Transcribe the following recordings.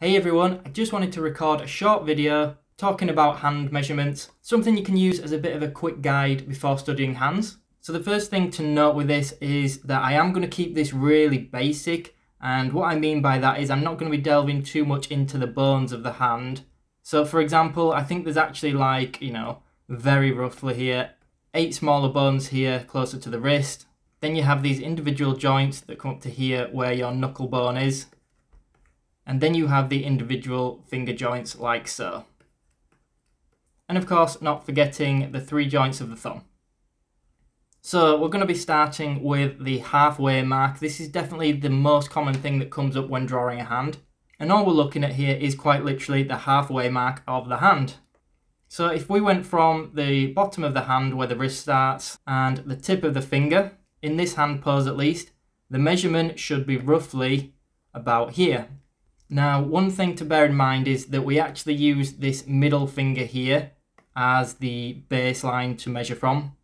Hey everyone, I just wanted to record a short video talking about hand measurements, something you can use as a bit of a quick guide before studying hands. So the first thing to note with this is that I am going to keep this really basic, and what I mean by that is I'm not going to be delving too much into the bones of the hand. So for example, I think there's actually very roughly here, 8 smaller bones here closer to the wrist. Then you have these individual joints that come up to here where your knuckle bone is. And then you have the individual finger joints like so. And of course, not forgetting the 3 joints of the thumb. So we're going to be starting with the halfway mark. This is definitely the most common thing that comes up when drawing a hand. And all we're looking at here is quite literally the halfway mark of the hand. So if we went from the bottom of the hand where the wrist starts and the tip of the finger, in this hand pose at least, the measurement should be roughly about here. Now, one thing to bear in mind is that we actually use this middle finger here as the baseline to measure from.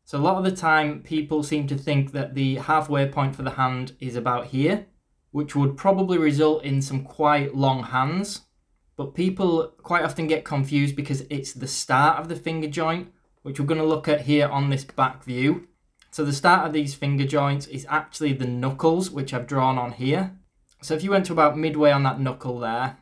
So a lot of the time people seem to think that the halfway point for the hand is about here, which would probably result in some quite long hands. But people quite often get confused because it's the start of the finger joint, which we're going to look at here on this back view. So the start of these finger joints is actually the knuckles, which I've drawn on here. So if you went to about midway on that knuckle there,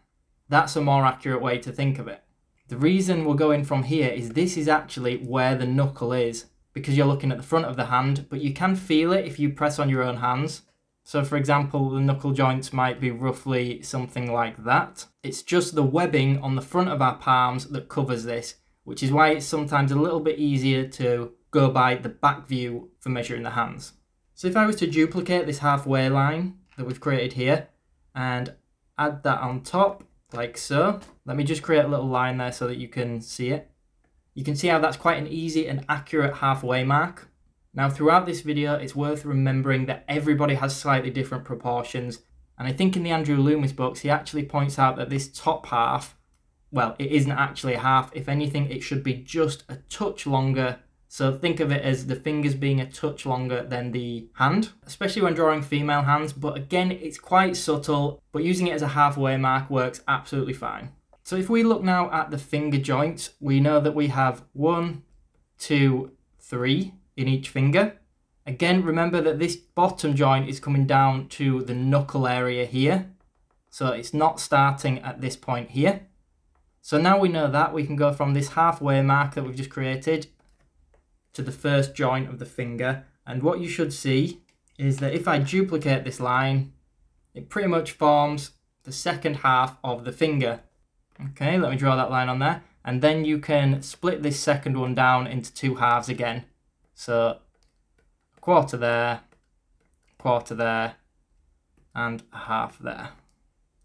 that's a more accurate way to think of it. The reason we're going from here is this is actually where the knuckle is, because you're looking at the front of the hand, but you can feel it if you press on your own hands. So for example, the knuckle joints might be roughly something like that. It's just the webbing on the front of our palms that covers this, which is why it's sometimes a little bit easier to go by the back view for measuring the hands. So if I was to duplicate this halfway line that we've created here and add that on top like so, let me just create a little line there so that you can see it. You can see how that's quite an easy and accurate halfway mark. Now throughout this video, it's worth remembering that everybody has slightly different proportions, and I think in the Andrew Loomis books he actually points out that this top half, well, it isn't actually a half. If anything, it should be just a touch longer. So think of it as the fingers being a touch longer than the hand, especially when drawing female hands. But again, it's quite subtle, but using it as a halfway mark works absolutely fine. So if we look now at the finger joints, we know that we have 1, 2, 3 in each finger. Again, remember that this bottom joint is coming down to the knuckle area here. So it's not starting at this point here. So now we know that, we can go from this halfway mark that we've just created to the first joint of the finger, and what you should see is that if I duplicate this line, it pretty much forms the second half of the finger. Okay, let me draw that line on there, and then you can split this second one down into 2 halves again. So a quarter there, and a half there.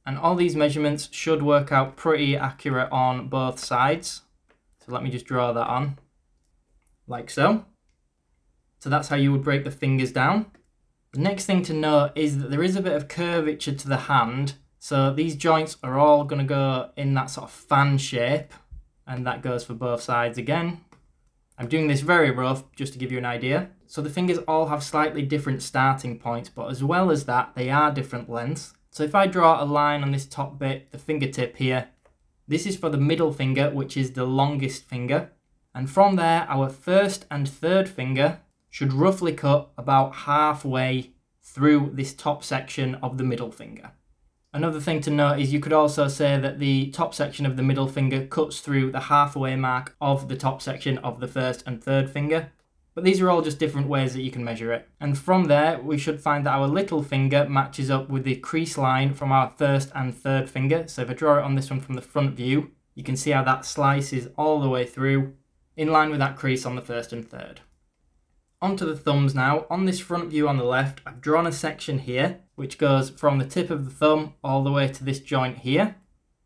And all these measurements should work out pretty accurate on both sides. So let me just draw that on. Like so. So that's how you would break the fingers down. The next thing to note is that there is a bit of curvature to the hand. So these joints are all going to go in that sort of fan shape. And that goes for both sides again. I'm doing this very rough just to give you an idea. So the fingers all have slightly different starting points, but as well as that, they are different lengths. So if I draw a line on this top bit, the fingertip here, this is for the middle finger, which is the longest finger. And from there, our first and third finger should roughly cut about halfway through this top section of the middle finger. Another thing to note is you could also say that the top section of the middle finger cuts through the halfway mark of the top section of the first and third finger. But these are all just different ways that you can measure it. And from there, we should find that our little finger matches up with the crease line from our first and third finger. So if I draw it on this one from the front view, you can see how that slices all the way through, in line with that crease on the first and third. Onto the thumbs now. On this front view on the left, I've drawn a section here, which goes from the tip of the thumb all the way to this joint here.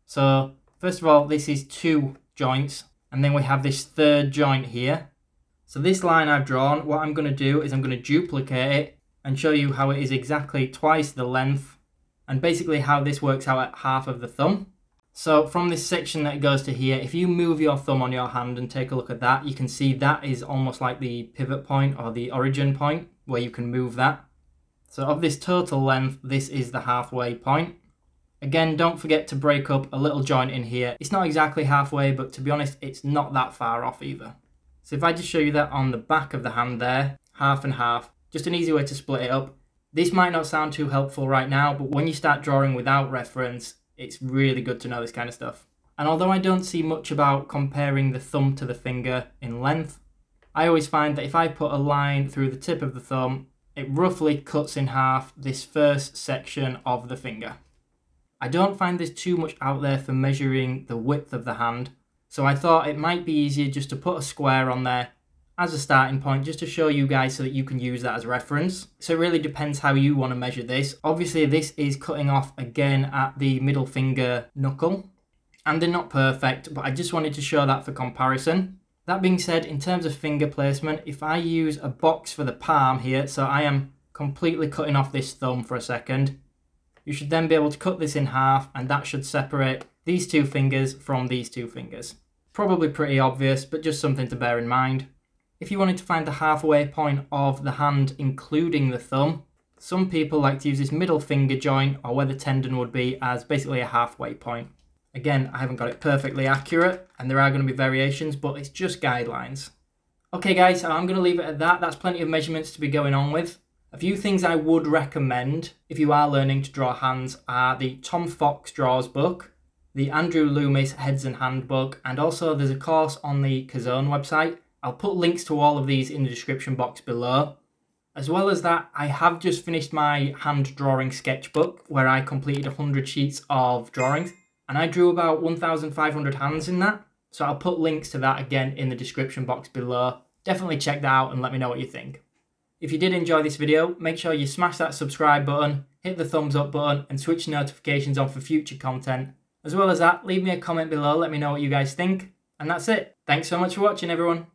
So first of all, this is 2 joints, and then we have this third joint here. So this line I've drawn, what I'm going to do is I'm going to duplicate it and show you how it is exactly twice the length, and basically how this works out at half of the thumb. So from this section that goes to here, if you move your thumb on your hand and take a look at that, you can see that is almost like the pivot point or the origin point where you can move that. So of this total length, this is the halfway point. Again, don't forget to break up a little joint in here. It's not exactly halfway, but to be honest, it's not that far off either. So if I just show you that on the back of the hand there, half and half, just an easy way to split it up. This might not sound too helpful right now, but when you start drawing without reference, it's really good to know this kind of stuff. And although I don't see much about comparing the thumb to the finger in length, I always find that if I put a line through the tip of the thumb, it roughly cuts in half this first section of the finger. I don't find there's too much out there for measuring the width of the hand, so I thought it might be easier just to put a square on there as a starting point, just to show you guys so that you can use that as a reference. So it really depends how you want to measure this. Obviously this is cutting off again at the middle finger knuckle, and they're not perfect, but I just wanted to show that for comparison. That being said, in terms of finger placement, if I use a box for the palm here, so I am completely cutting off this thumb for a second, you should then be able to cut this in half, and that should separate these two fingers from these two fingers. Probably pretty obvious, but just something to bear in mind. If you wanted to find the halfway point of the hand including the thumb, some people like to use this middle finger joint, or where the tendon would be, as basically a halfway point. Again, I haven't got it perfectly accurate, and there are going to be variations, but it's just guidelines. Okay guys, so I'm going to leave it at that. That's plenty of measurements to be going on with. A few things I would recommend if you are learning to draw hands are the Tomfoxdraws book, the Andrew Loomis Heads and Handbook, and also there's a course on the Kazone website. I'll put links to all of these in the description box below. As well as that, I have just finished my hand drawing sketchbook where I completed 100 sheets of drawings, and I drew about 1,500 hands in that. So I'll put links to that again in the description box below. Definitely check that out and let me know what you think. If you did enjoy this video, make sure you smash that subscribe button, hit the thumbs up button, and switch notifications on for future content. As well as that, leave me a comment below, let me know what you guys think. And that's it. Thanks so much for watching, everyone.